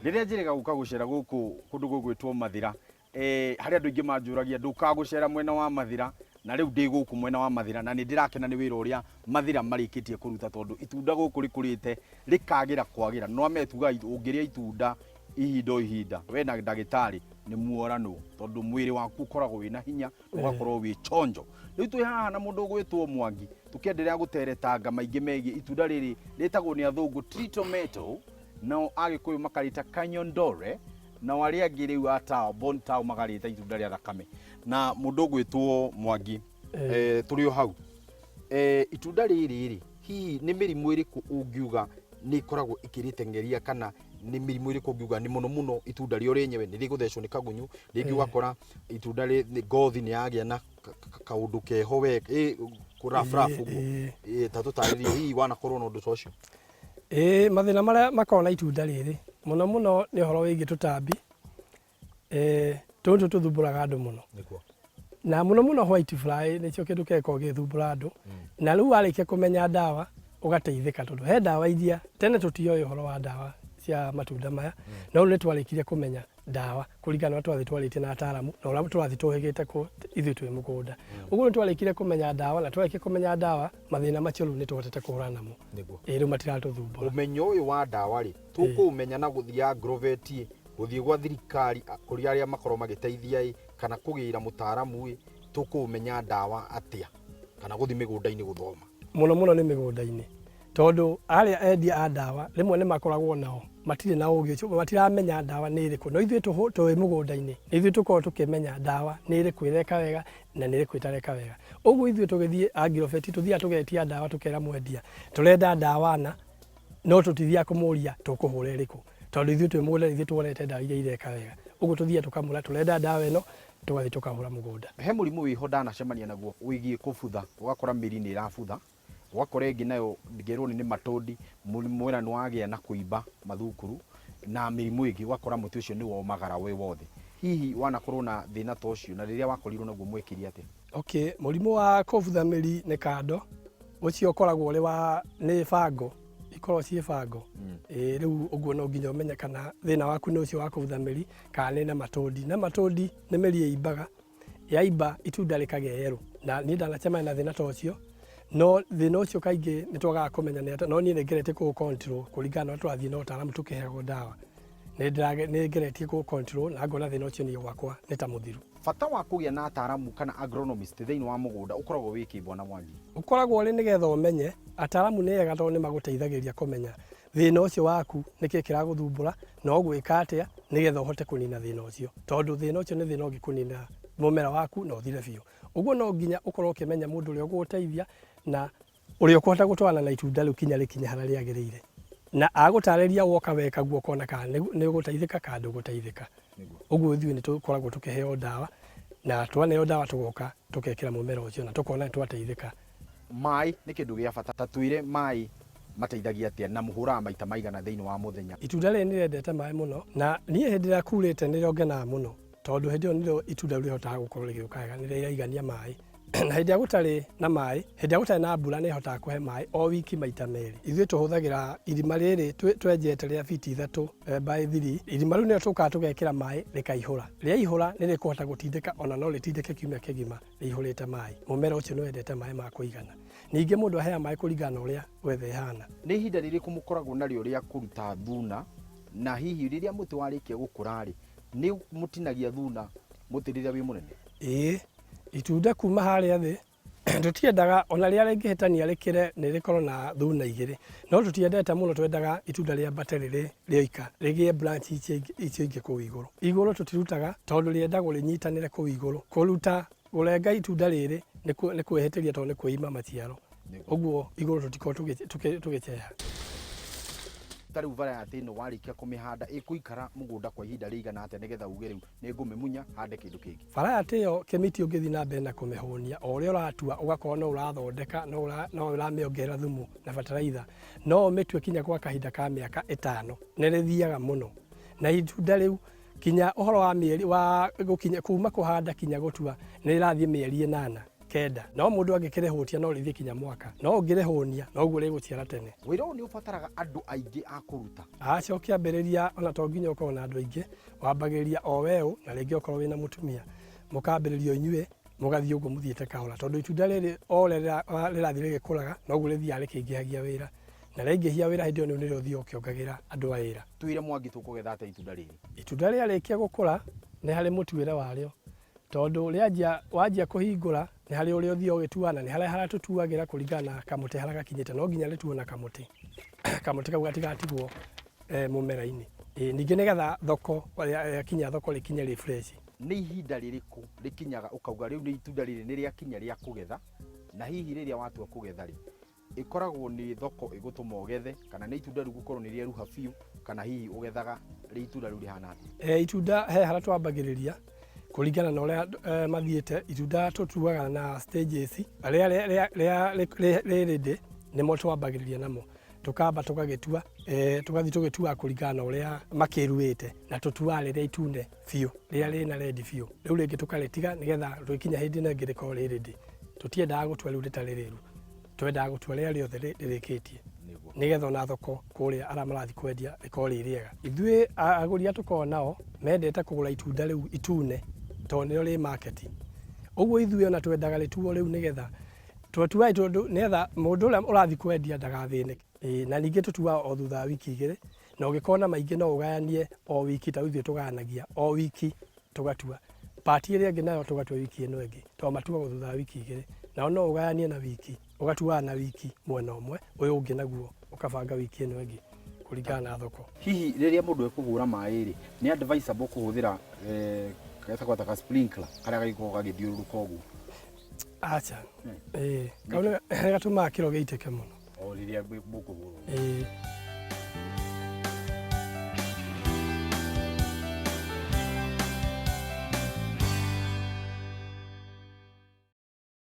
Riria njirega guka gucera guku kundu gugwitwo Mathira hari andu ingi manjuragia ndukagucera mwena wa Mathira na riu ndi guku mwena wa Mathira na ni ndirakena ni wira uria Mathira marikitie kuruta tondu itunda guku rikurite rikagira kwagira no ametuga ungiria itunda ihinda we na ndagitari ni muorano tondu mwiri waku ukoragwo wina hinya ugakorwo wi chonjo riu twi haha na mundu gwitwo Mwangi tukiendelea guteretanga maingi megi itunda riri ritagwo ni athungu tree tomato no agikuyu makarita tunyondore na wali angi riu ata Bontao magarita itunda ria thakame na mundu gwitwo Mwangi turi o hau itunda riri hi ni mirimu iriku ungiuga ni koragwo ikiritengeria kana ni mirimu iriku ungiuga ni muno itunda rio renyewe ni riguthecwo ni kagunyu ringi ugakora itunda ri ngothi ni yagia na kaundu keho we kurafrafu tatu tariri hi wana korona undu tocio mathina maria makona itunda riri muno ni horo wigi tutambi tundu tuthumburaga andu muno na muno white fly ni cio kindu keko githumbura andu na riu warikia kumenya dawa ugateithika tondu he dawa iria tene tutioyo horo wa dawa cia matunda maya no ni twarikirie kumenya dawa kuringana na twathi twarite na ataramu na ura twathi tuhigite ku ithu twi mugunda uguo ni twarikirie kumenya dawa na twarikirie kumenya dawa mathina macio ni tuhotete kuhurana namo riu matiratuthumbura umenyo uyu wa dawa ri tukumenya na guthia groveti guthie gwa thirikari kuri aria makorwo magiteithia kana kugira mutaramu tukumenya dawa atia kana guthi migunda-ini guthoma muno ni migunda-ini tondu aria endia a dawa rimwe ni makoragwo nao matire na ugi ucio matiramenya dawa ni iriku no ithuĩ twi mugunda-ini ithuĩ tukorwo tukimenya dawa ni iriku ireka wega na ni iriku itareka wega uguo ithuĩ tugithie agirofeti tuthia tugetia dawa tukera mwendia turenda dawa na no tutithia kumuria tukuhura iriku tondu ithuĩ twi mugunda ithuĩ tuonete dawa iria ireka wega uguo tuthia tukamura turenda dawa ino tugathi tukahura mugunda he murimu wiho ndanacemania naguo wigie kubutha ugakora miri ni irabutha ugakora ingi nayo ngerwo ni matondi mwena ni wagia na kuiba mathukuru na mirimu ingi ugakora muti ucio ni womagara we wothe hihi wanakorwo na thina ta ucio na riria wakorirwo naguo mwekiri ate murimu wa kubutha miri ni kando ucio ukoragwo ri wa ni bango ikorwo ci bango riu uguo no nginya umenye kana thina waku ni ucio wa kubutha miri kana ni na matondi ni miri imbaga yaimba itunda rikagea yeru na ni ndanacemania na thina ta ucio no thina ucio kaingi ni twagaga kumenya ni ata no ni ngerete ku control kuringana na twathi no taramu tukiheagwo dawa ni ngeretie ku control na ngona thina ucio ni gwakwa ni ta muthiru fata wa kugia na ataramu kana agronomist thiini wa mugunda ukoragwo wikibwo na Mwangi ukoragwo ri nigetha umenye ataramu ni ega tondu ni maguteithagiria kumenya thina ucio waku niki kiraguthumbura no gwika atia nigetha uhote kunina thina ucio tondu thina ucio ni thina ungikunina mumera waku no thire biu uguo no nginya ukorwo ukimenya mundu uria uguteithia na uria ukuhota gutwarana na itunda riu kinya hara riagirire na agutariria woka weka guo kona kana ni uguteithika kana nduguteithika uguo ithuĩ ni tukoragwo tukiheo dawa na twaneo dawa tugoka tukekira mumera ucio na tukona twateithika mai ni kindu gia bata tatuire mai mateithagia atia na muhura maita maigana thiini wa muthenya itunda riri ni rendete mai muno na nie hindi ria kurite ni riongenaga muno tondu hindi yo niro itunda rihotaga gukorwo rigiuka wega ni riraigania mai na hindi agutari na mai hindi agutari na mbura ni hotaga kuhe mai o wiki maita meri ithuĩ tuhuthagira irima riri twenjete ria fiti 3 by 3 irima riu ni tukaga tugekira mai rikaihura ria ihura ni rikuhota gutindika ona no ritindike kiumia kigima rihurite mai mumera ucio ni wendete mai ma kuigana ningi mundu ahea mai kuringana uria wethe ihana ni ihinda ririku mukoragwo nario ria kuruta thuna na hihi riria muti warikia gukura ri ni mutinagia thuna muti riria wi munene itunda kuma haria thi tutiendaga ona ria ringihitania rikire ni rikorwo na thuna igiri no tutiendete muno twendaga itunda ria mbate riri rioika rigie branch icio ingi kuu iguru tutirutaga tondu riendagwo rinyitanire kuu iguru kuruta urenga itunda riri ni kwehetiria tondu ni kuima maciaro uguo iguru tutiko tugiceha tari uvara ati no warikia kumihanda ikuikara mugunda kwa ihinda rigana ate nigetha uge riu ni ngumimunya hande kindu kingi fara ati yo kemiti ungithi na mbere na kumihonia o ria uratua ugakorwo no urathondeka no uramiongerera thumu na fertilizer no mitwe kinya kwa kahinda ka miaka 5 ni rithiaga muno na itunda riu kinya uhoro wa mieri wa gukinya kuma kuhanda kinya gutua ni rirathie mieri 8 kenda no mundu angĩkĩrĩhũtia no rĩthiĩ kinya mwaka no ũngĩrĩhũnia no guo rĩgũciara tene. Wĩra ũyũ nĩ ũbataraga andũ aingĩ a kũruta. Aca ũkĩambĩrĩria ona to nginya ũkorwo na andũ aingĩ, wambagĩrĩria o weũ na rĩngĩ okorwo wĩna mũtumia mũkambĩrĩria inyuĩ mũgathiĩ ũguo mũthiĩte kahora, tondũ itunda rĩrĩ o ũrĩa rĩrathiĩ rĩgĩkũraga noguo rĩthiaga rĩkĩingĩhagia wĩra, na rĩaingĩhia wĩra hĩndĩ ĩyo nĩrĩo ũthiaga ũkĩongagĩra andũ a wĩra. Twĩre Mwangi tũkũgetha atĩa itunda rĩrĩ? Itunda rĩarĩkia gũkũra nĩ harĩ mũtuĩre warĩo, tondũ wanjia kũhingũra nĩ harĩ ũrĩa ũthiaga ũgĩtuaga na nĩ harĩa haratũtuagĩra kũringana na kamũtĩ harĩa gakinyĩte, no nginya rĩtuo na kamũtĩ kamũtĩ kau gatigatigwo mũmera-inĩ. Ningĩ nĩgetha thoko yakinya thoko rĩkinye rĩ fresh. Nĩ ihinda rĩrĩkũ rĩkinyaga ũkauga rĩu nĩ itunda rĩrĩ nĩ rĩakinya rĩa kũgetha, na hihi rĩrĩa watua kũgetha rĩ ĩkoragwo nĩ thoko ĩgũtũma ũgethe, kana nĩ itunda rĩu gũkorwo nĩ rĩeruha biũ, kana hihi ũgethaga rĩ itunda rĩu rĩhana atĩa? Itunda he harĩa twambagĩrĩria kũringana na ũrĩa mathiĩte. Itunda tũtuaga na stages, rĩrĩa rĩrĩndĩ nĩmo twambagĩrĩria namo, tukamba tũgagĩtua tũgathiĩ tũgĩtuaga kũringana na ũrĩa makĩruĩte, na tũtuaga rĩrĩa itune biũ, rĩrĩa rĩna rendi biũ, rĩu rĩngĩ tũkarĩtiga nĩgetha rĩkinya hĩndĩ ĩno ĩngĩ rĩkorwo rĩrĩndĩ. Tũtiendaga gũtua rĩu rĩtarĩ rĩru, twendaga gũtua rĩrĩa rĩothe rĩrĩkĩtie, nĩgetha ona thoko kũrĩa arĩa marathiĩ kwendia rĩkorwo rĩ rĩega. Ithuĩ agũri tũkoragwo nao mendete kũgũra itunda rĩu itune tondũ nĩrĩo rĩ market. Ũguo ithuĩ ona twendaga rĩtuo rĩu nĩgetha tũtuaga tondũ nĩgetha mũndũ ũrĩa ũrathiĩ kwendia ndagathĩnĩke. Na ningĩ tũtuaga o thutha wa wiki igĩrĩ, na ũngĩkorwo na maingĩ no ũgayanie o wiki, ta ithuĩ tũgayanagia o wiki tũgatua. Part ĩrĩa ĩngĩ nayo tũgatua wiki ĩno ĩngĩ, tondũ matuagwo thutha wa wiki igĩrĩ, nao no ũgayanie na wiki, ũgatuaga na wiki mwena ũmwe, ũyũ ũngĩ naguo ũkabanga wiki ĩno ĩngĩ kũringana na thoko. Hihi rĩrĩa mũndũ ekũhũra maĩ rĩ nĩ advisable kũhũthĩra getagwo ta sprinkler karĩa gagĩkoragwo gagĩthiũrũrũka ũguo? Aca kau nĩ gatũmaga kĩro gĩitĩke mũno o rĩrĩa mũkũhũra.